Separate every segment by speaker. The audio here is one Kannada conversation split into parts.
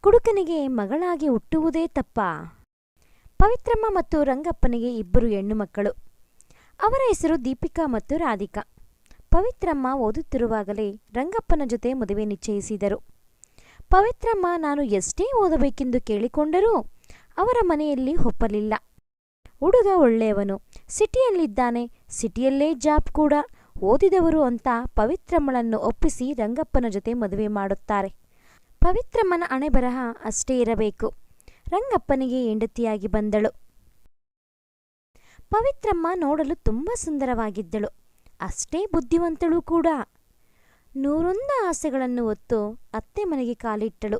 Speaker 1: ಕುಡುಕನಿಗೆ ಮಗಳಾಗಿ ಹುಟ್ಟುವುದೇ ತಪ್ಪಾ? ಪವಿತ್ರಮ್ಮ ಮತ್ತು ರಂಗಪ್ಪನಿಗೆ ಇಬ್ಬರು ಹೆಣ್ಣು ಮಕ್ಕಳು. ಅವರ ಹೆಸರು ದೀಪಿಕಾ ಮತ್ತು ರಾಧಿಕಾ. ಪವಿತ್ರಮ್ಮ ಓದುತ್ತಿರುವಾಗಲೇ ರಂಗಪ್ಪನ ಜೊತೆ ಮದುವೆ ನಿಶ್ಚಯಿಸಿದರು. ಪವಿತ್ರಮ್ಮ ನಾನು ಎಷ್ಟೇ ಓದಬೇಕೆಂದು ಕೇಳಿಕೊಂಡರೂ ಅವರ ಮನೆಯಲ್ಲಿ ಒಪ್ಪಲಿಲ್ಲ. ಹುಡುಗ ಒಳ್ಳೆಯವನು, ಸಿಟಿಯಲ್ಲಿದ್ದಾನೆ, ಸಿಟಿಯಲ್ಲೇ ಜಾಬ್ ಕೂಡ, ಓದಿದವರು ಅಂತ ಪವಿತ್ರಮ್ಮಳನ್ನು ಒಪ್ಪಿಸಿ ರಂಗಪ್ಪನ ಜೊತೆ ಮದುವೆ ಮಾಡುತ್ತಾರೆ. ಪವಿತ್ರಮ್ಮನ ಹಣೆಬರಹ ಅಷ್ಟೇ ಇರಬೇಕು. ರಂಗಪ್ಪನಿಗೆ ಹೆಂಡತಿಯಾಗಿ ಬಂದಳು. ಪವಿತ್ರಮ್ಮ ನೋಡಲು ತುಂಬ ಸುಂದರವಾಗಿದ್ದಳು, ಅಷ್ಟೇ ಬುದ್ಧಿವಂತಳು ಕೂಡ. 101 ಆಸೆಗಳನ್ನು ಹೊತ್ತು ಅತ್ತೆ ಮನೆಗೆ ಕಾಲಿಟ್ಟಳು.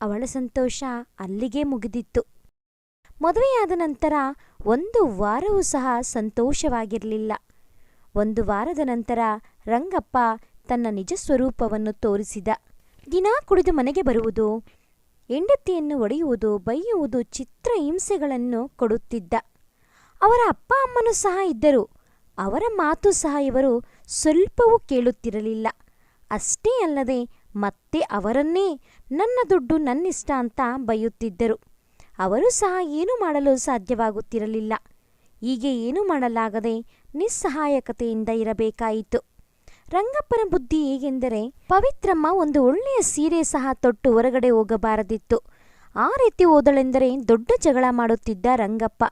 Speaker 1: ಅವಳ ಸಂತೋಷ ಅಲ್ಲಿಗೆ ಮುಗಿದಿತ್ತು. ಮದುವೆಯಾದ ನಂತರ 1 ವಾರವೂ ಸಹ ಸಂತೋಷವಾಗಿರಲಿಲ್ಲ. 1 ವಾರದ ನಂತರ ರಂಗಪ್ಪ ತನ್ನ ನಿಜ ಸ್ವರೂಪವನ್ನು ತೋರಿಸಿದ. ದಿನ ಕುಡಿದು ಮನೆಗೆ ಬರುವುದು, ಹೆಂಡತಿಯನ್ನು ಒಡೆಯುವುದು, ಬೈಯುವುದು, ಚಿತ್ರಹಿಂಸೆಗಳನ್ನು ಕೊಡುತ್ತಿದ್ದ. ಅವರ ಅಪ್ಪ ಅಮ್ಮನೂ ಸಹ ಇದ್ದರು. ಅವರ ಮಾತು ಸಹ ಇವರು ಸ್ವಲ್ಪವೂ ಕೇಳುತ್ತಿರಲಿಲ್ಲ. ಅಷ್ಟೇ ಅಲ್ಲದೆ ಮತ್ತೆ ಅವರನ್ನೇ ನನ್ನ ದುಡ್ಡು ನನ್ನಿಷ್ಟ ಅಂತ ಬೈಯುತ್ತಿದ್ದರು. ಅವರು ಸಹ ಏನೂ ಮಾಡಲು ಸಾಧ್ಯವಾಗುತ್ತಿರಲಿಲ್ಲ. ಹೀಗೆ ಏನೂ ಮಾಡಲಾಗದೆ ನಿಸ್ಸಹಾಯಕತೆಯಿಂದ ಇರಬೇಕಾಯಿತು. ರಂಗಪ್ಪನ ಬುದ್ಧಿ ಹೇಗೆಂದರೆ, ಪವಿತ್ರಮ್ಮ ಒಂದು ಒಳ್ಳೆಯ ಸೀರೆ ಸಹ ತೊಟ್ಟು ಹೊರಗಡೆ ಹೋಗಬಾರದಿತ್ತು. ಆ ರೀತಿ ಹೋದಳೆಂದರೆ ದೊಡ್ಡ ಜಗಳ ಮಾಡುತ್ತಿದ್ದ ರಂಗಪ್ಪ.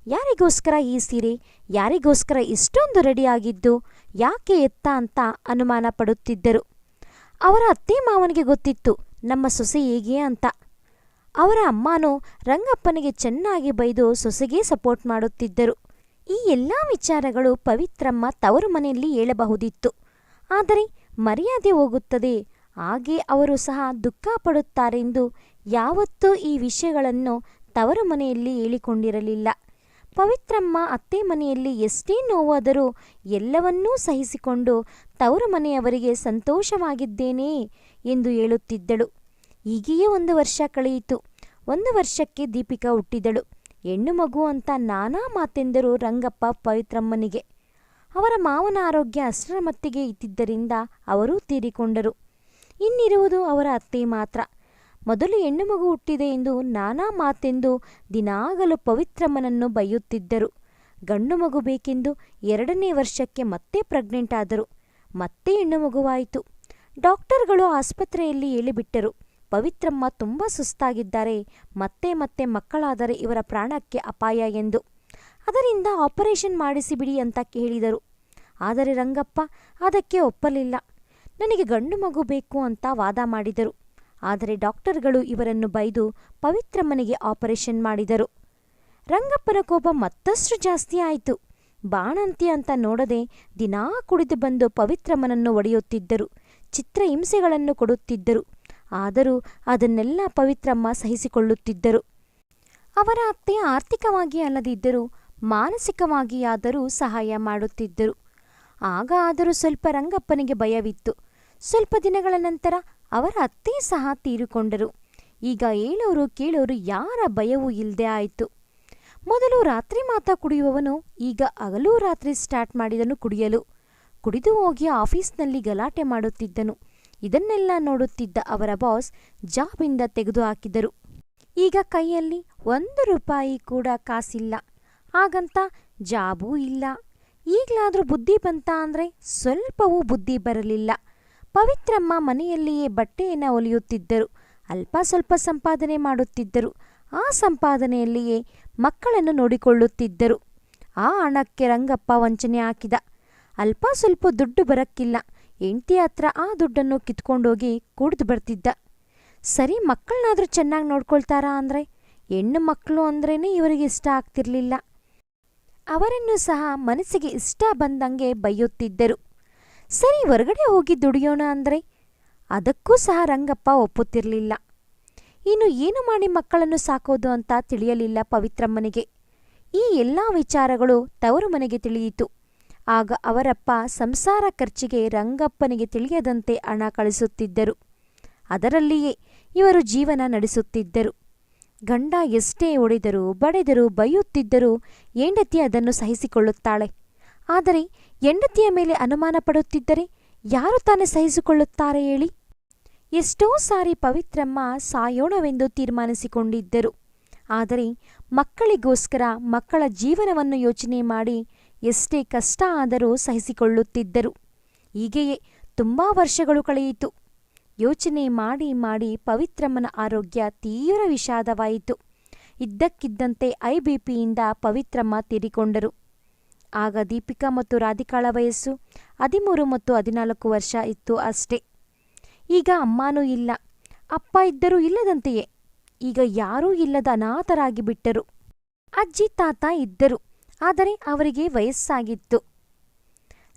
Speaker 1: ಯಾರಿಗೋಸ್ಕರ ಈ ಸೀರೆ, ಯಾರಿಗೋಸ್ಕರ ಇಷ್ಟೊಂದು ರೆಡಿಯಾಗಿದ್ದು, ಯಾಕೆ ಎತ್ತ ಅಂತ ಅನುಮಾನ ಪಡುತ್ತಿದ್ದರು. ಅವರ ಅತ್ತೆ ಮಾವನಿಗೆ ಗೊತ್ತಿತ್ತು ನಮ್ಮ ಸೊಸೆ ಹೇಗೆ ಅಂತ. ಅವರ ಅಮ್ಮನೂ ರಂಗಪ್ಪನಿಗೆ ಚೆನ್ನಾಗಿ ಬೈದು ಸೊಸೆಗೆ ಸಪೋರ್ಟ್ ಮಾಡುತ್ತಿದ್ದರು. ಈ ಎಲ್ಲ ವಿಚಾರಗಳು ಪವಿತ್ರಮ್ಮ ತವರು ಮನೆಯಲ್ಲಿ ಹೇಳಬಹುದಿತ್ತು. ಆದರೆ ಮರ್ಯಾದೆ ಹೋಗುತ್ತದೆ, ಹಾಗೆ ಅವರು ಸಹ ದುಃಖ ಪಡುತ್ತಾರೆಂದು ಯಾವತ್ತೂ ಈ ವಿಷಯಗಳನ್ನು ತವರು ಮನೆಯಲ್ಲಿ ಹೇಳಿಕೊಂಡಿರಲಿಲ್ಲ. ಪವಿತ್ರಮ್ಮ ಅತ್ತೆ ಮನೆಯಲ್ಲಿ ಎಷ್ಟೇ ನೋವಾದರೂ ಎಲ್ಲವನ್ನೂ ಸಹಿಸಿಕೊಂಡು ತವರು ಮನೆಯವರಿಗೆ ಸಂತೋಷವಾಗಿದ್ದೇನೆ ಎಂದು ಹೇಳುತ್ತಿದ್ದಳು. ಹೀಗೆಯೇ 1 ವರ್ಷ ಕಳೆಯಿತು. 1 ವರ್ಷಕ್ಕೆ ದೀಪಿಕಾ ಹುಟ್ಟಿದಳು. ಹೆಣ್ಣು ಮಗು ಅಂತ ನಾನಾ ಮಾತೆಂದರು ರಂಗಪ್ಪ ಪವಿತ್ರಮ್ಮನಿಗೆ. ಅವರ ಮಾವನ ಆರೋಗ್ಯ ಅಷ್ಟರ ಮಟ್ಟಿಗೆ ಇದ್ದಿದ್ದರಿಂದ ಅವರೂ ತೀರಿಕೊಂಡರು. ಇನ್ನಿರುವುದು ಅವರ ಅತ್ತೆ ಮಾತ್ರ. ಮೊದಲು ಹೆಣ್ಣು ಮಗು ಹುಟ್ಟಿದೆ ಎಂದು ನಾನಾ ಮಾತೆಂದು ದಿನಾಗಲೂ ಪವಿತ್ರಮ್ಮನನ್ನು ಬೈಯುತ್ತಿದ್ದರು. ಗಂಡು ಮಗು ಬೇಕೆಂದು 2ನೇ ವರ್ಷಕ್ಕೆ ಮತ್ತೆ ಪ್ರೆಗ್ನೆಂಟ್ ಆದರು. ಮತ್ತೆ ಹೆಣ್ಣು ಮಗುವಾಯಿತು. ಡಾಕ್ಟರ್ಗಳು ಆಸ್ಪತ್ರೆಯಲ್ಲಿ ಹೇಳಿಬಿಟ್ಟರು, ಪವಿತ್ರಮ್ಮ ತುಂಬ ಸುಸ್ತಾಗಿದ್ದಾರೆ, ಮತ್ತೆ ಮತ್ತೆ ಮಕ್ಕಳಾದರೆ ಇವರ ಪ್ರಾಣಕ್ಕೆ ಅಪಾಯ ಎಂದು. ಅದರಿಂದ ಆಪರೇಷನ್ ಮಾಡಿಸಿಬಿಡಿ ಅಂತ ಹೇಳಿದರು. ಆದರೆ ರಂಗಪ್ಪ ಅದಕ್ಕೆ ಒಪ್ಪಲಿಲ್ಲ. ನನಗೆ ಗಂಡು ಮಗು ಬೇಕು ಅಂತ ವಾದ ಮಾಡಿದರು. ಆದರೆ ಡಾಕ್ಟರ್ಗಳು ಇವರನ್ನು ಬೈದು ಪವಿತ್ರಮ್ಮನಿಗೆ ಆಪರೇಷನ್ ಮಾಡಿದರು. ರಂಗಪ್ಪನ ಕೋಪ ಮತ್ತಷ್ಟು ಜಾಸ್ತಿ ಆಯಿತು. ಬಾಣಂತಿ ಅಂತ ನೋಡದೆ ದಿನಾ ಕುಡಿದು ಬಂದು ಪವಿತ್ರಮ್ಮನನ್ನು ಒಡೆಯುತ್ತಿದ್ದರು, ಚಿತ್ರಹಿಂಸೆಗಳನ್ನು ಕೊಡುತ್ತಿದ್ದರು. ಆದರೂ ಅದನ್ನೆಲ್ಲ ಪವಿತ್ರಮ್ಮ ಸಹಿಸಿಕೊಳ್ಳುತ್ತಿದ್ದರು. ಅವರ ಅತ್ತೆ ಆರ್ಥಿಕವಾಗಿ ಅಲ್ಲದಿದ್ದರೂ ಮಾನಸಿಕವಾಗಿಯಾದರೂ ಸಹಾಯ ಮಾಡುತ್ತಿದ್ದರು. ಆಗ ಆದರೂ ಸ್ವಲ್ಪ ರಂಗಪ್ಪನಿಗೆ ಭಯವಿತ್ತು. ಸ್ವಲ್ಪ ದಿನಗಳ ನಂತರ ಅವರ ಅತ್ತೆ ಸಹ ತೀರಿಕೊಂಡರು. ಈಗ ಹೇಳೋರು ಕೇಳೋರು ಯಾರ ಭಯವೂ ಇಲ್ಲದೆ ಆಯಿತು. ಮೊದಲು ರಾತ್ರಿ ಮಾತ್ರ ಕುಡಿಯುವವನು ಈಗ ಹಗಲೂ ರಾತ್ರಿ ಸ್ಟಾರ್ಟ್ ಮಾಡಿದನು ಕುಡಿಯಲು. ಕುಡಿದು ಹೋಗಿ ಆಫೀಸ್ನಲ್ಲಿ ಗಲಾಟೆ ಮಾಡುತ್ತಿದ್ದನು. ಇದನ್ನೆಲ್ಲ ನೋಡುತ್ತಿದ್ದ ಅವರ ಬಾಸ್ ಜಾಬಿಂದ ತೆಗೆದು ಹಾಕಿದರು. ಈಗ ಕೈಯಲ್ಲಿ 1 ರೂಪಾಯಿ ಕೂಡ ಕಾಸಿಲ್ಲ. ಹಾಗಂತ ಜಾಬೂ ಇಲ್ಲ. ಈಗಲಾದರೂ ಬುದ್ಧಿ ಬಂತ ಅಂದರೆ ಸ್ವಲ್ಪವೂ ಬುದ್ಧಿ ಬರಲಿಲ್ಲ. ಪವಿತ್ರಮ್ಮ ಮನೆಯಲ್ಲಿಯೇ ಬಟ್ಟೆಯನ್ನು ಹೊಲಿಯುತ್ತಿದ್ದರು. ಅಲ್ಪ ಸ್ವಲ್ಪ ಸಂಪಾದನೆ ಮಾಡುತ್ತಿದ್ದರು. ಆ ಸಂಪಾದನೆಯಲ್ಲಿಯೇ ಮಕ್ಕಳನ್ನು ನೋಡಿಕೊಳ್ಳುತ್ತಿದ್ದರು. ಆ ಹಣಕ್ಕೆ ರಂಗಪ್ಪ ವಂಚನೆ ಹಾಕಿದ. ಅಲ್ಪ ಸ್ವಲ್ಪ ದುಡ್ಡು ಬರಕ್ಕಿಲ್ಲ. ಹೆಂಡತಿ ಹತ್ರ ಆ ದುಡ್ಡನ್ನು ಕಿತ್ಕೊಂಡೋಗಿ ಕುಡ್ದು ಬರ್ತಿದ್ದ. ಸರಿ, ಮಕ್ಕಳನ್ನಾದರೂ ಚೆನ್ನಾಗಿ ನೋಡ್ಕೊಳ್ತಾರಾ ಅಂದರೆ ಹೆಣ್ಣು ಮಕ್ಕಳು ಅಂದ್ರೇ ಇವರಿಗೆ ಇಷ್ಟ ಆಗ್ತಿರ್ಲಿಲ್ಲ. ಅವರನ್ನು ಸಹ ಮನಸ್ಸಿಗೆ ಇಷ್ಟ ಬಂದಂಗೆ ಬೈಯುತ್ತಿದ್ದರು. ಸರಿ, ಹೊರಗಡೆ ಹೋಗಿ ದುಡಿಯೋಣ ಅಂದರೆ ಅದಕ್ಕೂ ಸಹ ರಂಗಪ್ಪ ಒಪ್ಪುತ್ತಿರಲಿಲ್ಲ. ಇನ್ನು ಏನು ಮಾಡಿ ಮಕ್ಕಳನ್ನು ಸಾಕೋದು ಅಂತ ತಿಳಿಯಲಿಲ್ಲ ಪವಿತ್ರಮ್ಮನಿಗೆ. ಈ ಎಲ್ಲ ವಿಚಾರಗಳು ತವರು ಮನೆಗೆ ತಿಳಿಯಿತು. ಆಗ ಅವರಪ್ಪ ಸಂಸಾರ ಖರ್ಚಿಗೆ ರಂಗಪ್ಪನಿಗೆ ತಿಳಿಯದಂತೆ ಹಣ ಕಳಿಸುತ್ತಿದ್ದರು. ಅದರಲ್ಲಿಯೇ ಇವರು ಜೀವನ ನಡೆಸುತ್ತಿದ್ದರು. ಗಂಡ ಎಷ್ಟೇ ಹೊಡೆದರೂ ಬಡೆದರೂ ಬೈಯುತ್ತಿದ್ದರೂ ಹೆಂಡತಿ ಅದನ್ನು ಸಹಿಸಿಕೊಳ್ಳುತ್ತಾಳೆ. ಆದರೆ ಹೆಂಡತಿಯ ಮೇಲೆ ಅನುಮಾನ ಪಡುತ್ತಿದ್ದರೆ ಯಾರು ತಾನೇ ಸಹಿಸಿಕೊಳ್ಳುತ್ತಾರೆ ಹೇಳಿ? ಎಷ್ಟೋ ಸಾರಿ ಪವಿತ್ರಮ್ಮ ಸಾಯೋಣವೆಂದು ತೀರ್ಮಾನಿಸಿಕೊಂಡಿದ್ದರು. ಆದರೆ ಮಕ್ಕಳಿಗೋಸ್ಕರ ಮಕ್ಕಳ ಜೀವನವನ್ನು ಯೋಚನೆ ಮಾಡಿ ಎಷ್ಟೇ ಕಷ್ಟ ಆದರೂ ಸಹಿಸಿಕೊಳ್ಳುತ್ತಿದ್ದರು. ಹೀಗೆಯೇ ತುಂಬ ವರ್ಷಗಳು ಕಳೆಯಿತು. ಯೋಚನೆ ಮಾಡಿ ಮಾಡಿ ಪವಿತ್ರಮ್ಮನ ಆರೋಗ್ಯ ತೀವ್ರ ವಿಷಾದವಾಯಿತು. ಇದ್ದಕ್ಕಿದ್ದಂತೆ IBPಯಿಂದ ಪವಿತ್ರಮ್ಮ ತೀರಿಕೊಂಡರು. ಆಗ ದೀಪಿಕಾ ಮತ್ತು ರಾಧಿಕಾಳ ವಯಸ್ಸು 13 ಮತ್ತು 14 ವರ್ಷ ಇತ್ತು ಅಷ್ಟೇ. ಈಗ ಅಮ್ಮನೂ ಇಲ್ಲ, ಅಪ್ಪ ಇದ್ದರೂ ಇಲ್ಲದಂತೆಯೇ. ಈಗ ಯಾರೂ ಇಲ್ಲದ ಅನಾಥರಾಗಿ ಬಿಟ್ಟರು. ಅಜ್ಜಿ ತಾತ ಇದ್ದರು, ಆದರೆ ಅವರಿಗೆ ವಯಸ್ಸಾಗಿತ್ತು.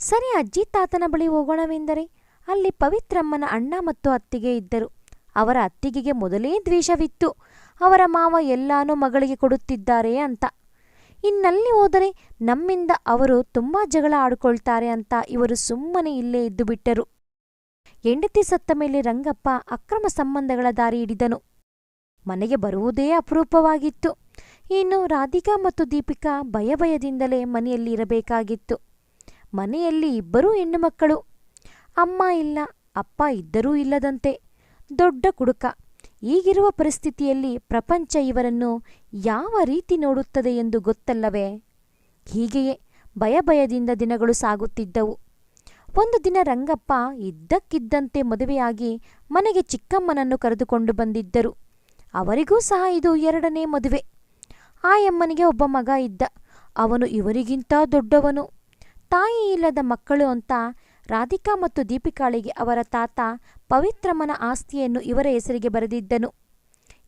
Speaker 1: ಸರಿ, ಅಜ್ಜಿ ತಾತನ ಬಳಿ ಹೋಗೋಣವೆಂದರೆ ಅಲ್ಲಿ ಪವಿತ್ರಮ್ಮನ ಅಣ್ಣ ಮತ್ತು ಅತ್ತಿಗೆ ಇದ್ದರು. ಅವರ ಅತ್ತಿಗೆಗೆ ಮೊದಲೇ ದ್ವೇಷವಿತ್ತು. ಅವರ ಮಾವ ಎಲ್ಲಾನೂ ಮಗಳಿಗೆ ಕೊಡುತ್ತಿದ್ದಾರೆ ಅಂತ. ಇನ್ನಲ್ಲಿ ಹೋದರೆ ನಮ್ಮಿಂದ ಅವರು ತುಂಬ ಜಗಳ ಆಡಿಕೊಳ್ತಾರೆ ಅಂತ ಇವರು ಸುಮ್ಮನೆ ಇಲ್ಲೇ ಇದ್ದು ಬಿಟ್ಟರು. ಹೆಂಡತಿ ಸತ್ತ ಮೇಲೆ ರಂಗಪ್ಪ ಅಕ್ರಮ ಸಂಬಂಧಗಳ ದಾರಿ ಹಿಡಿದನು. ಮನೆಗೆ ಬರುವುದೇ ಅಪರೂಪವಾಗಿತ್ತು. ಇನ್ನು ರಾಧಿಕಾ ಮತ್ತು ದೀಪಿಕಾ ಭಯದಿಂದಲೇ ಮನೆಯಲ್ಲಿ ಇರಬೇಕಾಗಿತ್ತು. ಮನೆಯಲ್ಲಿ ಇಬ್ಬರೂ ಹೆಣ್ಣು ಮಕ್ಕಳು. ಅಮ್ಮ ಇಲ್ಲ, ಅಪ್ಪ ಇದ್ದರೂ ಇಲ್ಲದಂತೆ. ದೊಡ್ಡ ಕುಡುಕ. ಈಗಿರುವ ಪರಿಸ್ಥಿತಿಯಲ್ಲಿ ಪ್ರಪಂಚ ಇವರನ್ನು ಯಾವ ರೀತಿ ನೋಡುತ್ತದೆ ಎಂದು ಗೊತ್ತಲ್ಲವೇ? ಹೀಗೆಯೇ ಭಯದಿಂದ ದಿನಗಳು ಸಾಗುತ್ತಿದ್ದವು. ಒಂದು ದಿನ ರಂಗಪ್ಪ ಇದ್ದಕ್ಕಿದ್ದಂತೆ ಮದುವೆಯಾಗಿ ಮನೆಗೆ ಚಿಕ್ಕಮ್ಮನನ್ನು ಕರೆದುಕೊಂಡು ಬಂದಿದ್ದರು. ಅವರಿಗೂ ಸಹ ಇದು 2ನೇ ಮದುವೆ. ಆ ಅಮ್ಮನಿಗೆ ಒಬ್ಬ ಮಗ ಇದ್ದ. ಅವನು ಇವರಿಗಿಂತ ದೊಡ್ಡವನು. ತಾಯಿ ಇಲ್ಲದ ಮಕ್ಕಳು ಅಂತ ರಾಧಿಕಾ ಮತ್ತು ದೀಪಿಕಾಳಿಗೆ ಅವರ ತಾತ ಪವಿತ್ರಮ್ಮನ ಆಸ್ತಿಯನ್ನು ಇವರ ಹೆಸರಿಗೆ ಬರೆದಿದ್ದನು.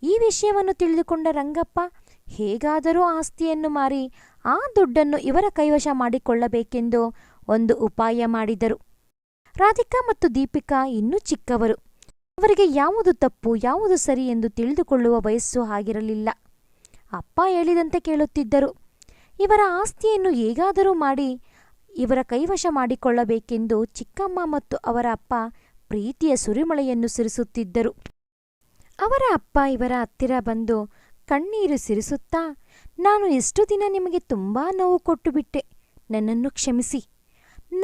Speaker 1: ಈ ವಿಷಯವನ್ನು ತಿಳಿದುಕೊಂಡ ರಂಗಪ್ಪ ಹೇಗಾದರೂ ಆಸ್ತಿಯನ್ನು ಮಾರಿ ಆ ದುಡ್ಡನ್ನು ಇವರ ಕೈವಶ ಮಾಡಿಕೊಳ್ಳಬೇಕೆಂದು ಒಂದು ಉಪಾಯ ಮಾಡಿದರು. ರಾಧಿಕಾ ಮತ್ತು ದೀಪಿಕಾ ಇನ್ನೂ ಚಿಕ್ಕವರು. ಅವರಿಗೆ ಯಾವುದು ತಪ್ಪು ಯಾವುದು ಸರಿ ಎಂದು ತಿಳಿದುಕೊಳ್ಳುವ ವಯಸ್ಸು ಆಗಿರಲಿಲ್ಲ. ಅಪ್ಪ ಹೇಳಿದಂತೆ ಕೇಳುತ್ತಿದ್ದರು. ಇವರ ಆಸ್ತಿಯನ್ನು ಹೇಗಾದರೂ ಮಾಡಿ ಇವರ ಕೈವಶ ಮಾಡಿಕೊಳ್ಳಬೇಕೆಂದು ಚಿಕ್ಕಮ್ಮ ಮತ್ತು ಅವರ ಅಪ್ಪ ಪ್ರೀತಿಯ ಸುರಿಮಳೆಯನ್ನು ಸುರಿಸುತ್ತಿದ್ದರು. ಅವರ ಅಪ್ಪ ಇವರ ಹತ್ತಿರ ಬಂದು ಕಣ್ಣೀರು ಸಿರಿಸುತ್ತಾ, ನಾನು ಎಷ್ಟು ದಿನ ನಿಮಗೆ ತುಂಬಾ ನೋವು ಕೊಟ್ಟುಬಿಟ್ಟೆ, ನನ್ನನ್ನು ಕ್ಷಮಿಸಿ.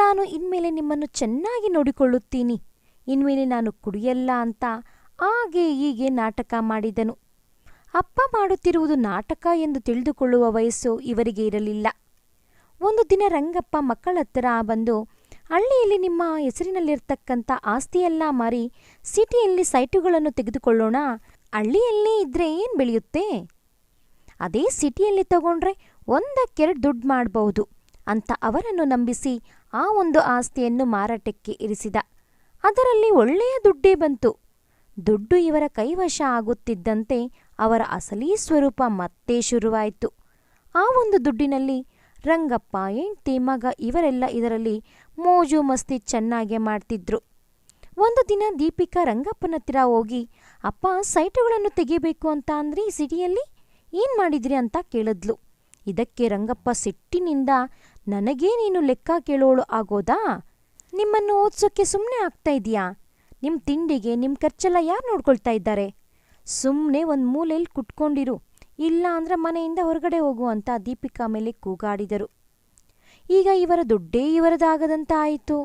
Speaker 1: ನಾನು ಇನ್ಮೇಲೆ ನಿಮ್ಮನ್ನು ಚೆನ್ನಾಗಿ ನೋಡಿಕೊಳ್ಳುತ್ತೀನಿ. ಇನ್ಮೇಲೆ ನಾನು ಕುಡಿಯಲ್ಲ ಅಂತ ಹಾಗೆ ಹೀಗೆ ನಾಟಕ ಮಾಡಿದನು. ಅಪ್ಪ ಮಾಡುತ್ತಿರುವುದು ನಾಟಕ ಎಂದು ತಿಳಿದುಕೊಳ್ಳುವ ವಯಸ್ಸು ಇವರಿಗೆ ಇರಲಿಲ್ಲ. ಒಂದು ದಿನ ರಂಗಪ್ಪ ಮಕ್ಕಳ ಹತ್ತಿರ ಬಂದು, ಹಳ್ಳಿಯಲ್ಲಿ ನಿಮ್ಮ ಹೆಸರಿನಲ್ಲಿರ್ತಕ್ಕಂಥ ಆಸ್ತಿಯೆಲ್ಲ ಮಾರಿ ಸಿಟಿಯಲ್ಲಿ ಸೈಟುಗಳನ್ನು ತೆಗೆದುಕೊಳ್ಳೋಣ. ಹಳ್ಳಿಯಲ್ಲೇ ಇದ್ರೆ ಏನು ಬೆಳೆಯುತ್ತೆ? ಅದೇ ಸಿಟಿಯಲ್ಲಿ ತಗೊಂಡ್ರೆ 1ಕ್ಕೆ 2 ದುಡ್ಡು ಮಾಡಬಹುದು ಅಂತ ಅವರನ್ನು ನಂಬಿಸಿ ಆ ಒಂದು ಆಸ್ತಿಯನ್ನು ಮಾರಾಟಕ್ಕೆ ಇರಿಸಿದ. ಅದರಲ್ಲಿ ಒಳ್ಳೆಯ ದುಡ್ಡೇ ಬಂತು. ದುಡ್ಡು ಇವರ ಕೈವಶ ಆಗುತ್ತಿದ್ದಂತೆ ಅವರ ಅಸಲಿ ಸ್ವರೂಪ ಮತ್ತೆ ಶುರುವಾಯಿತು. ಆ ಒಂದು ದುಡ್ಡಿನಲ್ಲಿ ರಂಗಪ್ಪ, ಹೆಂಡ್ತಿ, ಮಗ ಇವರೆಲ್ಲ ಇದರಲ್ಲಿ ಮೋಜು ಮಸ್ತಿ ಚೆನ್ನಾಗೇ ಮಾಡ್ತಿದ್ರು. ಒಂದು ದಿನ ದೀಪಿಕಾ ರಂಗಪ್ಪನ ಹತ್ತಿರ ಹೋಗಿ, ಅಪ್ಪ ಸೈಟುಗಳನ್ನು ತೆಗಿಬೇಕು ಅಂತ ಅಂದ್ರಿ ಸಿಟಿಯಲ್ಲಿ, ಏನು ಮಾಡಿದ್ರಿ ಅಂತ ಕೇಳಿದ್ಲು. ಇದಕ್ಕೆ ರಂಗಪ್ಪ ಸಿಟ್ಟಿನಿಂದ, ನನಗೇ ನೀನು ಲೆಕ್ಕ ಕೇಳೋಳು ಆಗೋದಾ? ನಿಮ್ಮನ್ನು ಓದಿಸೋಕ್ಕೆ ಸುಮ್ಮನೆ ಆಗ್ತಾ ಇದೆಯಾ? ನಿಮ್ಮ ತಿಂಡಿಗೆ ನಿಮ್ಮ ಖರ್ಚೆಲ್ಲ ಯಾರು ನೋಡ್ಕೊಳ್ತಾ ಇದ್ದಾರೆ? ಸುಮ್ಮನೆ ಒಂದು ಮೂಲೆಯಲ್ಲಿ ಕುಟ್ಕೊಂಡಿರು, ಇಲ್ಲ ಅಂದ್ರೆ ಮನೆಯಿಂದ ಹೊರಗಡೆ ಹೋಗು ಅಂತ ದೀಪಿಕಾ ಮೇಲೆ ಕೂಗಾಡಿದರು. ಈಗ ಇವರ ದುಡ್ಡೇ ಇವರದಾಗದಂತ ಆಯಿತು.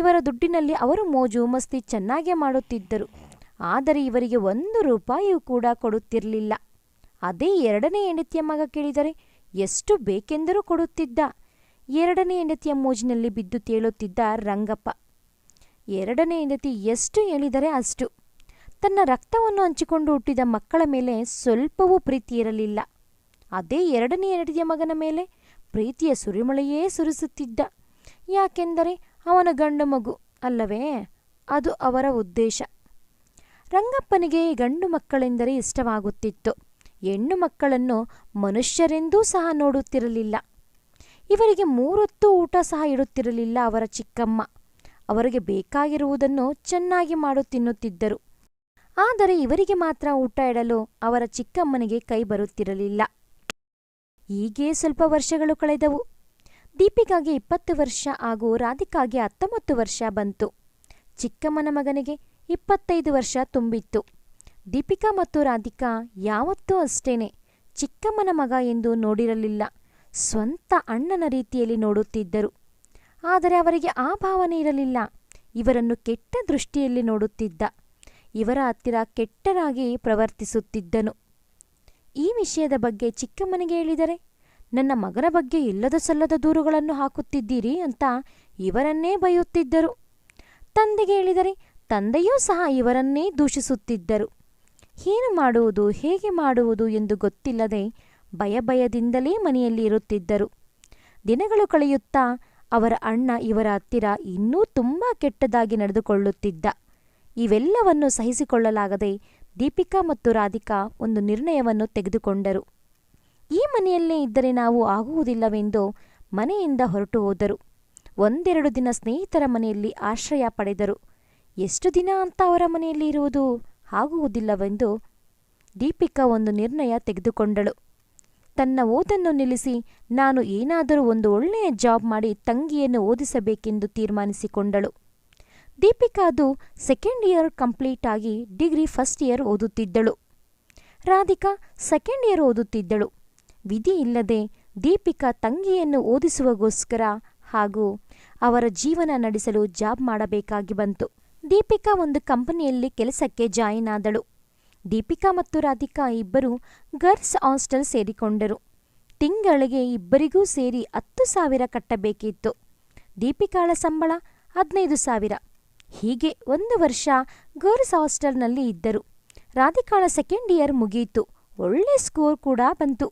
Speaker 1: ಇವರ ದುಡ್ಡಿನಲ್ಲಿ ಅವರು ಮೋಜು ಮಸ್ತಿ ಚೆನ್ನಾಗೇ ಮಾಡುತ್ತಿದ್ದರು. ಆದರೆ ಇವರಿಗೆ 1 ರೂಪಾಯಿಯೂ ಕೂಡ ಕೊಡುತ್ತಿರಲಿಲ್ಲ. ಅದೇ 2ನೇ ಹೆಂಡತಿಯ ಮಗ ಕೇಳಿದರೆ ಎಷ್ಟು ಬೇಕೆಂದರೂ ಕೊಡುತ್ತಿದ್ದ. 2ನೇ ಹೆಂಡತಿಯ ಮೋಜಿನಲ್ಲಿ ಬಿದ್ದು ತೇಳುತ್ತಿದ್ದ ರಂಗಪ್ಪ. 2ನೇ ಹೆಂಡತಿ ಎಷ್ಟು ಹೇಳಿದರೆ ಅಷ್ಟು. ತನ್ನ ರಕ್ತವನ್ನು ಹಂಚಿಕೊಂಡು ಹುಟ್ಟಿದ ಮಕ್ಕಳ ಮೇಲೆ ಸ್ವಲ್ಪವೂ ಪ್ರೀತಿ ಇರಲಿಲ್ಲ. ಅದೇ 2ನೇ ಹೆಂಡತಿಯ ಮಗನ ಮೇಲೆ ಪ್ರೀತಿಯ ಸುರಿಮಳೆಯೇ ಸುರಿಸುತ್ತಿದ್ದ. ಯಾಕೆಂದರೆ ಅವನ ಗಂಡು ಮಗು ಅಲ್ಲವೇ? ಅದು ಅವರ ಉದ್ದೇಶ. ರಂಗಪ್ಪನಿಗೆ ಗಂಡು ಮಕ್ಕಳೆಂದರೆ ಇಷ್ಟವಾಗುತ್ತಿತ್ತು. ಹೆಣ್ಣು ಮಕ್ಕಳನ್ನು ಮನುಷ್ಯರೆಂದೂ ಸಹ ನೋಡುತ್ತಿರಲಿಲ್ಲ. ಇವರಿಗೆ 3 ಹೊತ್ತು ಊಟ ಸಹ ಇಡುತ್ತಿರಲಿಲ್ಲ ಅವರ ಚಿಕ್ಕಮ್ಮ. ಅವರಿಗೆ ಬೇಕಾಗಿರುವುದನ್ನು ಚೆನ್ನಾಗಿ ಮಾಡು ತಿನ್ನುತ್ತಿದ್ದರು. ಆದರೆ ಇವರಿಗೆ ಮಾತ್ರ ಊಟ ಇಡಲು ಅವರ ಚಿಕ್ಕಮ್ಮನಿಗೆ ಕೈ ಬರುತ್ತಿರಲಿಲ್ಲ. ಹೀಗೆ ಸ್ವಲ್ಪ ವರ್ಷಗಳು ಕಳೆದವು. ದೀಪಿಕಾಗೆ 20 ವರ್ಷ ಹಾಗೂ ರಾಧಿಕಾಗೆ 19 ವರ್ಷ ಬಂತು. ಚಿಕ್ಕಮ್ಮನ ಮಗನಿಗೆ 25 ವರ್ಷ ತುಂಬಿತ್ತು. ದೀಪಿಕಾ ಮತ್ತು ರಾಧಿಕಾ ಯಾವತ್ತೂ ಅಷ್ಟೇನೆ ಚಿಕ್ಕಮ್ಮನ ಮಗ ಎಂದು ನೋಡಿರಲಿಲ್ಲ. ಸ್ವಂತ ಅಣ್ಣನ ರೀತಿಯಲ್ಲಿ ನೋಡುತ್ತಿದ್ದರು. ಆದರೆ ಅವರಿಗೆ ಆ ಭಾವನೆ ಇರಲಿಲ್ಲ. ಇವರನ್ನು ಕೆಟ್ಟ ದೃಷ್ಟಿಯಲ್ಲಿ ನೋಡುತ್ತಿದ್ದ. ಇವರ ಹತ್ತಿರ ಕೆಟ್ಟರಾಗಿ ಪ್ರವರ್ತಿಸುತ್ತಿದ್ದನು. ಈ ವಿಷಯದ ಬಗ್ಗೆ ಚಿಕ್ಕಮ್ಮನಿಗೆ ಹೇಳಿದರೆ, ನನ್ನ ಮಗನ ಬಗ್ಗೆ ಇಲ್ಲದ ಸಲ್ಲದ ದೂರುಗಳನ್ನು ಹಾಕುತ್ತಿದ್ದೀರಿ ಅಂತ ಇವರನ್ನೇ ಬೈಯುತ್ತಿದ್ದರು. ತಂದೆಗೆ ಹೇಳಿದರೆ ತಂದೆಯೂ ಸಹ ಇವರನ್ನೇ ದೂಷಿಸುತ್ತಿದ್ದರು. ಏನು ಮಾಡುವುದು, ಹೇಗೆ ಮಾಡುವುದು ಎಂದು ಗೊತ್ತಿಲ್ಲದೆ ಭಯದಿಂದಲೇ ಮನೆಯಲ್ಲಿ ಇರುತ್ತಿದ್ದರು. ದಿನಗಳು ಕಳೆಯುತ್ತಾ ಅವರ ಅಣ್ಣ ಇವರ ಹತ್ತಿರ ಇನ್ನೂ ತುಂಬ ಕೆಟ್ಟದಾಗಿ ನಡೆದುಕೊಳ್ಳುತ್ತಿದ್ದ. ಇವೆಲ್ಲವನ್ನು ಸಹಿಸಿಕೊಳ್ಳಲಾಗದೆ ದೀಪಿಕಾ ಮತ್ತು ರಾಧಿಕಾ ಒಂದು ನಿರ್ಣಯವನ್ನು ತೆಗೆದುಕೊಂಡರು. ಈ ಮನೆಯಲ್ಲೇ ಇದ್ದರೆ ನಾವು ಆಗುವುದಿಲ್ಲವೆಂದು ಮನೆಯಿಂದ ಹೊರಟು ಹೋದರು. ಒಂದೆರಡು ದಿನ ಸ್ನೇಹಿತರ ಮನೆಯಲ್ಲಿ ಆಶ್ರಯ ಪಡೆದರು. ಎಷ್ಟು ದಿನ ಅಂತ ಅವರ ಮನೆಯಲ್ಲಿ ಇರುವುದು, ಆಗುವುದಿಲ್ಲವೆಂದು ದೀಪಿಕಾ ಒಂದು ನಿರ್ಣಯ ತೆಗೆದುಕೊಂಡಳು. ತನ್ನ ಓದನ್ನು ನಿಲ್ಲಿಸಿ ನಾನು ಏನಾದರೂ ಒಂದು ಒಳ್ಳೆಯ ಜಾಬ್ ಮಾಡಿ ತಂಗಿಯನ್ನು ಓದಿಸಬೇಕೆಂದು ತೀರ್ಮಾನಿಸಿಕೊಂಡಳು. ದೀಪಿಕಾ ಅದು 2nd ಇಯರ್ ಕಂಪ್ಲೀಟ್ ಆಗಿ ಡಿಗ್ರಿ 1st ಇಯರ್ ಓದುತ್ತಿದ್ದಳು. ರಾಧಿಕಾ 2nd ಇಯರ್ ಓದುತ್ತಿದ್ದಳು. ವಿಧಿ ಇಲ್ಲದೆ ದೀಪಿಕಾ ತಂಗಿಯನ್ನು ಓದಿಸುವಗೋಸ್ಕರ ಹಾಗೂ ಅವರ ಜೀವನ ನಡೆಸಲು ಜಾಬ್ ಮಾಡಬೇಕಾಗಿ ಬಂತು. ದೀಪಿಕಾ ಒಂದು ಕಂಪನಿಯಲ್ಲಿ ಕೆಲಸಕ್ಕೆ ಜಾಯಿನ್ ಆದಳು. ದೀಪಿಕಾ ಮತ್ತು ರಾಧಿಕಾ ಇಬ್ಬರು ಗರ್ಲ್ಸ್ ಹಾಸ್ಟೆಲ್ ಸೇರಿಕೊಂಡರು. ತಿಂಗಳಿಗೆ ಇಬ್ಬರಿಗೂ ಸೇರಿ 10,000 ಕಟ್ಟಬೇಕಿತ್ತು. ದೀಪಿಕಾಳ ಸಂಬಳ 15,000. ಹೀಗೆ 1 ವರ್ಷ ಗರ್ಲ್ಸ್ ಹಾಸ್ಟೆಲ್ನಲ್ಲಿ ಇದ್ದರು. ರಾಧಿಕಾಳ 2nd ಇಯರ್ ಮುಗಿಯಿತು. ಒಳ್ಳೆ ಸ್ಕೋರ್ ಕೂಡ ಬಂತು.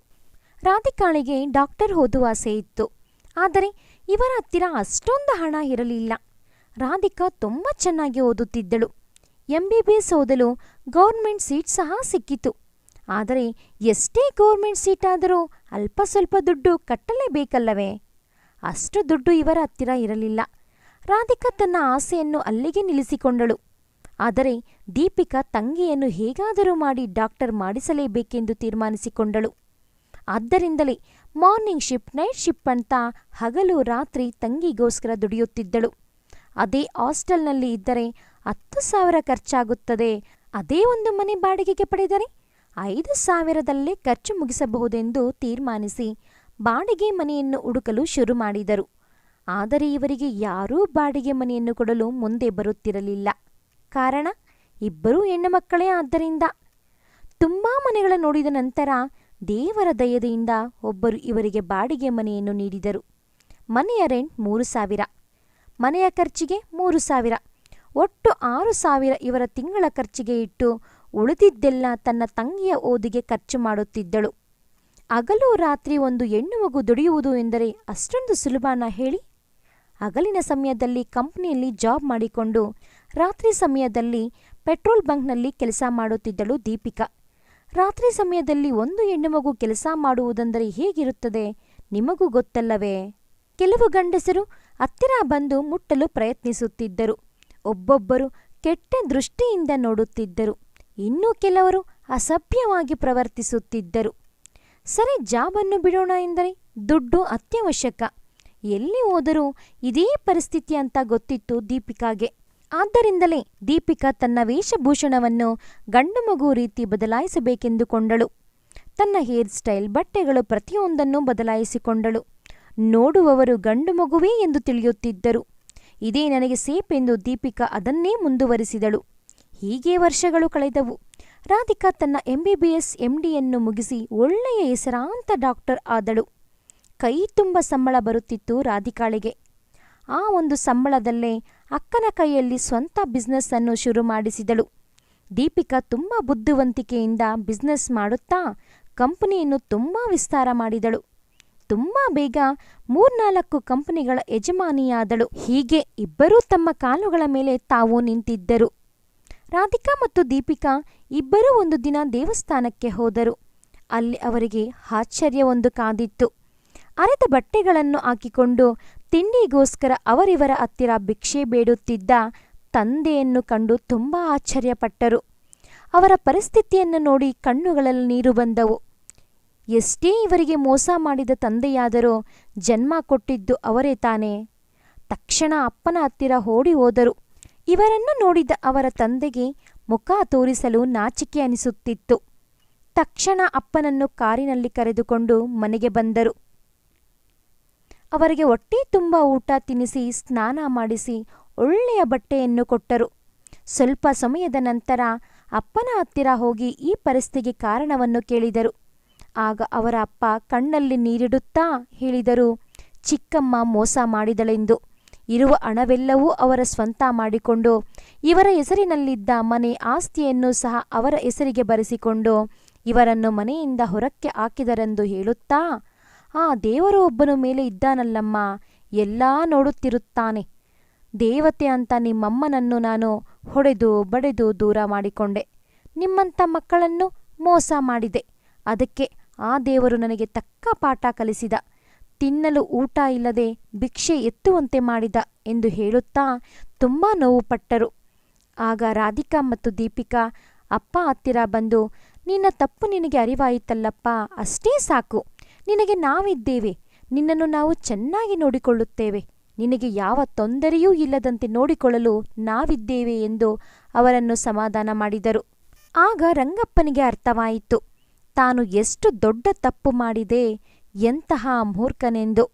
Speaker 1: ರಾಧಿಕಾಳಿಗೆ ಡಾಕ್ಟರ್ ಓದುವ ಆಸೆ ಇತ್ತು. ಆದರೆ ಇವರ ಹತ್ತಿರ ಅಷ್ಟೊಂದು ಹಣ ಇರಲಿಲ್ಲ. ರಾಧಿಕಾ ತುಂಬ ಚೆನ್ನಾಗಿ ಓದುತ್ತಿದ್ದಳು. MBBS ಓದಲು ಗೌರ್ಮೆಂಟ್ ಸೀಟ್ ಸಹ ಸಿಕ್ಕಿತು. ಆದರೆ ಎಷ್ಟೇ ಗೌರ್ಮೆಂಟ್ ಸೀಟ್ ಆದರೂ ಅಲ್ಪ ಸ್ವಲ್ಪ ದುಡ್ಡು ಕಟ್ಟಲೇಬೇಕಲ್ಲವೇ? ಅಷ್ಟು ದುಡ್ಡು ಇವರ ಹತ್ತಿರ ಇರಲಿಲ್ಲ. ರಾಧಿಕಾ ತನ್ನ ಆಸೆಯನ್ನು ಅಲ್ಲಿಗೆ ನಿಲ್ಲಿಸಿಕೊಂಡಳು. ಆದರೆ ದೀಪಿಕಾ ತಂಗಿಯನ್ನು ಹೇಗಾದರೂ ಮಾಡಿ ಡಾಕ್ಟರ್ ಮಾಡಿಸಲೇಬೇಕೆಂದು ತೀರ್ಮಾನಿಸಿಕೊಂಡಳು. ಆದ್ದರಿಂದಲೇ ಮಾರ್ನಿಂಗ್ ಶಿಫ್ಟ್, ನೈಟ್ ಶಿಫ್ಟ್ ಅಂತ ಹಗಲು ರಾತ್ರಿ ತಂಗಿಗೋಸ್ಕರ ದುಡಿಯುತ್ತಿದ್ದಳು. ಅದೇ ಹಾಸ್ಟೆಲ್ನಲ್ಲಿ ಇದ್ದರೆ 10,000 ಖರ್ಚಾಗುತ್ತದೆ. ಅದೇ ಒಂದು ಮನೆ ಬಾಡಿಗೆಗೆ ಪಡೆದರೆ 5,000ದಲ್ಲೇ ಖರ್ಚು ಮುಗಿಸಬಹುದೆಂದು ತೀರ್ಮಾನಿಸಿ ಬಾಡಿಗೆ ಮನೆಯನ್ನು ಹುಡುಕಲು ಶುರು ಮಾಡಿದರು. ಆದರೆ ಇವರಿಗೆ ಯಾರೂ ಬಾಡಿಗೆ ಮನೆಯನ್ನು ಕೊಡಲು ಮುಂದೆ ಬರುತ್ತಿರಲಿಲ್ಲ. ಕಾರಣ, ಇಬ್ಬರೂ ಹೆಣ್ಣು ಮಕ್ಕಳೇ. ಆದ್ದರಿಂದ ತುಂಬ ಮನೆಗಳ ನೋಡಿದ ನಂತರ ದೇವರ ದಯದಿಂದ ಒಬ್ಬರು ಇವರಿಗೆ ಬಾಡಿಗೆ ಮನೆಯನ್ನು ನೀಡಿದರು. ಮನೆಯ ರೆಂಟ್ 3,000, ಮನೆಯ ಖರ್ಚಿಗೆ 3,000, ಒಟ್ಟು 6,000 ಇವರ ತಿಂಗಳ ಖರ್ಚಿಗೆ ಇಟ್ಟು ಉಳಿದಿದ್ದೆಲ್ಲ ತನ್ನ ತಂಗಿಯ ಓದಿಗೆ ಖರ್ಚು ಮಾಡುತ್ತಿದ್ದಳು. ಹಗಲು ರಾತ್ರಿ ಒಂದು ಹೆಣ್ಣು ಮಗು ದುಡಿಯುವುದು ಎಂದರೆ ಅಷ್ಟೊಂದು ಸುಲಭನಾ ಹೇಳಿ? ಹಗಲಿನ ಸಮಯದಲ್ಲಿ ಕಂಪನಿಯಲ್ಲಿ ಜಾಬ್ ಮಾಡಿಕೊಂಡು ರಾತ್ರಿ ಸಮಯದಲ್ಲಿ ಪೆಟ್ರೋಲ್ ಬಂಕ್ನಲ್ಲಿ ಕೆಲಸ ಮಾಡುತ್ತಿದ್ದಳು ದೀಪಿಕಾ. ರಾತ್ರಿ ಸಮಯದಲ್ಲಿ ಒಂದು ಹೆಣ್ಣು ಮಗು ಕೆಲಸ ಮಾಡುವುದೆಂದರೆ ಹೇಗಿರುತ್ತದೆ ನಿಮಗೂ ಗೊತ್ತಲ್ಲವೇ? ಕೆಲವು ಗಂಡಸರು ಹತ್ತಿರ ಬಂದು ಮುಟ್ಟಲು ಪ್ರಯತ್ನಿಸುತ್ತಿದ್ದರು. ಒಬ್ಬೊಬ್ಬರು ಕೆಟ್ಟ ದೃಷ್ಟಿಯಿಂದ ನೋಡುತ್ತಿದ್ದರು. ಇನ್ನೂ ಕೆಲವರು ಅಸಭ್ಯವಾಗಿ ಪ್ರವರ್ತಿಸುತ್ತಿದ್ದರು. ಸರಿ, ಜಾಬನ್ನು ಬಿಡೋಣ ಎಂದರೆ ದುಡ್ಡು ಅತ್ಯವಶ್ಯಕ. ಎಲ್ಲಿ ಹೋದರೂ ಇದೇ ಪರಿಸ್ಥಿತಿ ಅಂತ ಗೊತ್ತಿತ್ತು ದೀಪಿಕಾಗೆ. ಆದ್ದರಿಂದಲೇ ದೀಪಿಕಾ ತನ್ನ ವೇಷಭೂಷಣವನ್ನು ಗಂಡು ಮಗು ರೀತಿ ಬದಲಾಯಿಸಬೇಕೆಂದುಕೊಂಡಳು. ತನ್ನ ಹೇರ್ ಸ್ಟೈಲ್, ಬಟ್ಟೆಗಳು ಪ್ರತಿಯೊಂದನ್ನು ಬದಲಾಯಿಸಿಕೊಂಡಳು. ನೋಡುವವರು ಗಂಡು ಮಗುವೇ ಎಂದು ತಿಳಿಯುತ್ತಿದ್ದರು. ಇದೇ ನನಗೆ ಸೇಫ್ ಎಂದು ದೀಪಿಕಾ ಅದನ್ನೇ ಮುಂದುವರಿಸಿದಳು. ಹೀಗೆ ವರ್ಷಗಳು ಕಳೆದವು. ರಾಧಿಕಾ ತನ್ನ MBBS MDಯನ್ನು ಮುಗಿಸಿ ಒಳ್ಳೆಯ ಹೆಸರಾಂತ ಡಾಕ್ಟರ್ ಆದಳು. ಕೈ ತುಂಬ ಸಂಬಳ ಬರುತ್ತಿತ್ತು ರಾಧಿಕಾಳಿಗೆ. ಆ ಒಂದು ಸಂಬಳದಲ್ಲೇ ಅಕ್ಕನ ಕೈಯಲ್ಲಿ ಸ್ವಂತ ಬಿಸ್ನೆಸ್ ಅನ್ನು ಶುರು ಮಾಡಿಸಿದಳು. ದೀಪಿಕಾ ತುಂಬ ಬುದ್ಧಿವಂತಿಕೆಯಿಂದ ಬಿಸ್ನೆಸ್ ಮಾಡುತ್ತಾ ಕಂಪನಿಯನ್ನು ತುಂಬ ವಿಸ್ತಾರ ಮಾಡಿದಳು. ತುಂಬ ಬೇಗ 3-4 ಕಂಪನಿಗಳ ಯಜಮಾನಿಯಾದಳು. ಹೀಗೆ ಇಬ್ಬರೂ ತಮ್ಮ ಕಾಲುಗಳ ಮೇಲೆ ತಾವು ನಿಂತಿದ್ದರು. ರಾಧಿಕಾ ಮತ್ತು ದೀಪಿಕಾ ಇಬ್ಬರೂ ಒಂದು ದಿನ ದೇವಸ್ಥಾನಕ್ಕೆ ಹೋದರು. ಅಲ್ಲಿ ಅವರಿಗೆ ಆಶ್ಚರ್ಯವೊಂದು ಕಾದಿತ್ತು. ಅರೆದ ಬಟ್ಟೆಗಳನ್ನು ಹಾಕಿಕೊಂಡು ತಿಂಡಿಗೋಸ್ಕರ ಅವರಿವರ ಹತ್ತಿರ ಭಿಕ್ಷೆ ಬೇಡುತ್ತಿದ್ದ ತಂದೆಯನ್ನು ಕಂಡು ತುಂಬ ಆಶ್ಚರ್ಯಪಟ್ಟರು. ಅವರ ಪರಿಸ್ಥಿತಿಯನ್ನು ನೋಡಿ ಕಣ್ಣುಗಳಲ್ಲಿ ನೀರು ಬಂದವು. ಎಷ್ಟೇ ಇವರಿಗೆ ಮೋಸ ಮಾಡಿದ ತಂದೆಯಾದರೂ ಜನ್ಮ ಕೊಟ್ಟಿದ್ದು ಅವರೇ ತಾನೇ. ತಕ್ಷಣ ಅಪ್ಪನ ಹತ್ತಿರ ಓಡಿ ಹೋದರು. ಇವರನ್ನು ನೋಡಿದ ಅವರ ತಂದೆಗೆ ಮುಖ ತೋರಿಸಲು ನಾಚಿಕೆ ಅನಿಸುತ್ತಿತ್ತು. ತಕ್ಷಣ ಅಪ್ಪನನ್ನು ಕಾರಿನಲ್ಲಿ ಕರೆದುಕೊಂಡು ಮನೆಗೆ ಬಂದರು. ಅವರಿಗೆ ಹೊಟ್ಟೆ ತುಂಬ ಊಟ ತಿನ್ನಿಸಿ ಸ್ನಾನ ಮಾಡಿಸಿ ಒಳ್ಳೆಯ ಬಟ್ಟೆಯನ್ನು ಕೊಟ್ಟರು. ಸ್ವಲ್ಪ ಸಮಯದ ನಂತರ ಅಪ್ಪನ ಹತ್ತಿರ ಹೋಗಿ ಈ ಪರಿಸ್ಥಿತಿಗೆ ಕಾರಣವನ್ನು ಕೇಳಿದರು. ಆಗ ಅವರ ಅಪ್ಪ ಕಣ್ಣಲ್ಲಿ ನೀರಿಡುತ್ತಾ ಹೇಳಿದರು, ಚಿಕ್ಕಮ್ಮ ಮೋಸ ಮಾಡಿದಳೆಂದು. ಇರುವ ಹಣವೆಲ್ಲವೂ ಅವರ ಸ್ವಂತ ಮಾಡಿಕೊಂಡು ಇವರ ಹೆಸರಿನಲ್ಲಿದ್ದ ಮನೆ ಆಸ್ತಿಯನ್ನು ಸಹ ಅವರ ಹೆಸರಿಗೆ ಬರೆಸಿಕೊಂಡು ಇವರನ್ನು ಮನೆಯಿಂದ ಹೊರಕ್ಕೆ ಹಾಕಿದರೆಂದು ಹೇಳುತ್ತಾ, ಆ ದೇವರು ಒಬ್ಬನು ಮೇಲೆ ಇದ್ದಾನಲ್ಲಮ್ಮ, ಎಲ್ಲ ನೋಡುತ್ತಿರುತ್ತಾನೆ. ದೇವತೆ ಅಂತ ನಿಮ್ಮಮ್ಮನನ್ನು ನಾನು ಹೊಡೆದು ಬಡೆದು ದೂರ ಮಾಡಿಕೊಂಡೆ. ನಿಮ್ಮಂಥ ಮಕ್ಕಳನ್ನು ಮೋಸ ಮಾಡಿದೆ. ಅದಕ್ಕೆ ಆ ದೇವರು ನನಗೆ ತಕ್ಕ ಪಾಠ ಕಲಿಸಿದ. ತಿನ್ನಲು ಊಟ ಇಲ್ಲದೆ ಭಿಕ್ಷೆ ಎತ್ತುವಂತೆ ಮಾಡಿದ ಎಂದು ಹೇಳುತ್ತಾ ತುಂಬ ನೋವು ಪಟ್ಟರು. ಆಗ ರಾಧಿಕಾ ಮತ್ತು ದೀಪಿಕಾ ಅಪ್ಪ ಹತ್ತಿರ ಬಂದು, ನಿನ್ನ ತಪ್ಪು ನಿನಗೆ ಅರಿವಾಯಿತಲ್ಲಪ್ಪ, ಅಷ್ಟೇ ಸಾಕು. ನಿನಗೆ ನಾವಿದ್ದೇವೆ. ನಿನ್ನನ್ನು ನಾವು ಚೆನ್ನಾಗಿ ನೋಡಿಕೊಳ್ಳುತ್ತೇವೆ. ನಿನಗೆ ಯಾವ ತೊಂದರೆಯೂ ಇಲ್ಲದಂತೆ ನೋಡಿಕೊಳ್ಳಲು ನಾವಿದ್ದೇವೆ ಎಂದು ಅವರನ್ನು ಸಮಾಧಾನ ಮಾಡಿದರು. ಆಗ ರಂಗಪ್ಪನಿಗೆ ಅರ್ಥವಾಯಿತು, ತಾನು ಎಷ್ಟು ದೊಡ್ಡ ತಪ್ಪು ಮಾಡಿದೆ, ಎಂತಹ ಮೂರ್ಖನೆಂದು.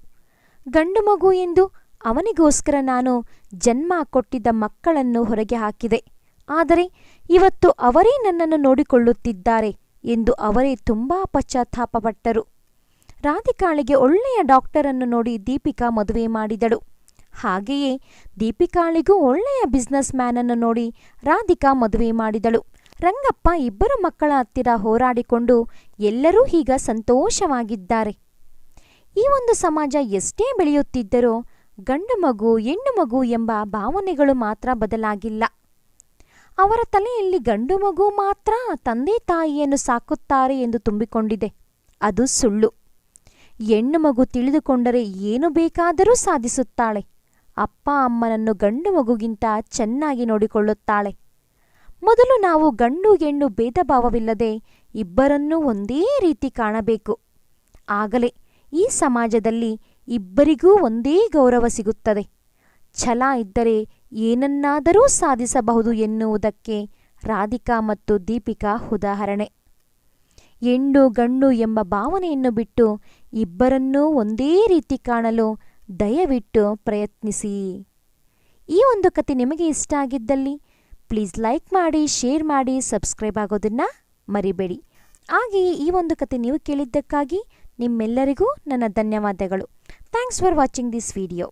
Speaker 1: ಗಂಡು ಮಗು ಎಂದು ಅವನಿಗೋಸ್ಕರ ನಾನು ಜನ್ಮ ಕೊಟ್ಟಿದ್ದ ಮಕ್ಕಳನ್ನು ಹೊರಗೆ ಹಾಕಿದೆ. ಆದರೆ ಇವತ್ತು ಅವರೇ ನನ್ನನ್ನು ನೋಡಿಕೊಳ್ಳುತ್ತಿದ್ದಾರೆ ಎಂದು ಅವರೇ ತುಂಬ ಪಶ್ಚಾತ್ತಾಪಪಟ್ಟರು. ರಾಧಿಕಾಳಿಗೆ ಒಳ್ಳೆಯ ಡಾಕ್ಟರನ್ನು ನೋಡಿ ದೀಪಿಕಾ ಮದುವೆ ಮಾಡಿದಳು. ಹಾಗೆಯೇ ದೀಪಿಕಾಳಿಗೂ ಒಳ್ಳೆಯ ಬಿಸ್ನೆಸ್ ಮ್ಯಾನನ್ನು ನೋಡಿ ರಾಧಿಕಾ ಮದುವೆ ಮಾಡಿದಳು. ರಂಗಪ್ಪ ಇಬ್ಬರು ಮಕ್ಕಳ ಹತ್ತಿರ ಹೋರಾಡಿಕೊಂಡು ಎಲ್ಲರೂ ಈಗ ಸಂತೋಷವಾಗಿದ್ದಾರೆ. ಈ ಒಂದು ಸಮಾಜ ಎಷ್ಟೇ ಬೆಳೆಯುತ್ತಿದ್ದರೋ ಗಂಡು ಮಗು ಹೆಣ್ಣು ಮಗು ಎಂಬ ಭಾವನೆಗಳು ಮಾತ್ರ ಬದಲಾಗಿಲ್ಲ. ಅವರ ತಲೆಯಲ್ಲಿ ಗಂಡು ಮಗು ಮಾತ್ರ ತಂದೆ ತಾಯಿಯನ್ನು ಸಾಕುತ್ತಾರೆ ಎಂದು ತುಂಬಿಕೊಂಡಿದೆ. ಅದು ಸುಳ್ಳು. ಹೆಣ್ಣು ಮಗು ತಿಳಿದುಕೊಂಡರೆ ಏನು ಬೇಕಾದರೂ ಸಾಧಿಸುತ್ತಾಳೆ. ಅಪ್ಪ ಅಮ್ಮನನ್ನು ಗಂಡು ಮಗುಗಿಂತ ಚೆನ್ನಾಗಿ ನೋಡಿಕೊಳ್ಳುತ್ತಾಳೆ. ಮೊದಲು ನಾವು ಗಂಡು ಹೆಣ್ಣು ಭೇದ ಭಾವವಿಲ್ಲದೆ ಇಬ್ಬರನ್ನೂ ಒಂದೇ ರೀತಿ ಕಾಣಬೇಕು. ಆಗಲೇ ಈ ಸಮಾಜದಲ್ಲಿ ಇಬ್ಬರಿಗೂ ಒಂದೇ ಗೌರವ ಸಿಗುತ್ತದೆ. ಛಲ ಇದ್ದರೆ ಏನನ್ನಾದರೂ ಸಾಧಿಸಬಹುದು ಎನ್ನುವುದಕ್ಕೆ ರಾಧಿಕಾ ಮತ್ತು ದೀಪಿಕಾ ಉದಾಹರಣೆ. ಹೆಣ್ಣು ಗಂಡು ಎಂಬ ಭಾವನೆಯನ್ನು ಬಿಟ್ಟು ಇಬ್ಬರನ್ನೂ ಒಂದೇ ರೀತಿ ಕಾಣಲು ದಯವಿಟ್ಟು ಪ್ರಯತ್ನಿಸಿ. ಈ ಒಂದು ಕತೆ ನಿಮಗೆ ಇಷ್ಟ ಆಗಿದ್ದಲ್ಲಿ ಪ್ಲೀಸ್ ಲೈಕ್ ಮಾಡಿ, ಶೇರ್ ಮಾಡಿ, ಸಬ್ಸ್ಕ್ರೈಬ್ ಆಗೋದನ್ನು ಮರಿಬೇಡಿ. ಹಾಗೆಯೇ ಈ ಒಂದು ಕತೆ ನೀವು ಕೇಳಿದ್ದಕ್ಕಾಗಿ ನಿಮ್ಮೆಲ್ಲರಿಗೂ ನನ್ನ ಧನ್ಯವಾದಗಳು. Thanks for watching this video.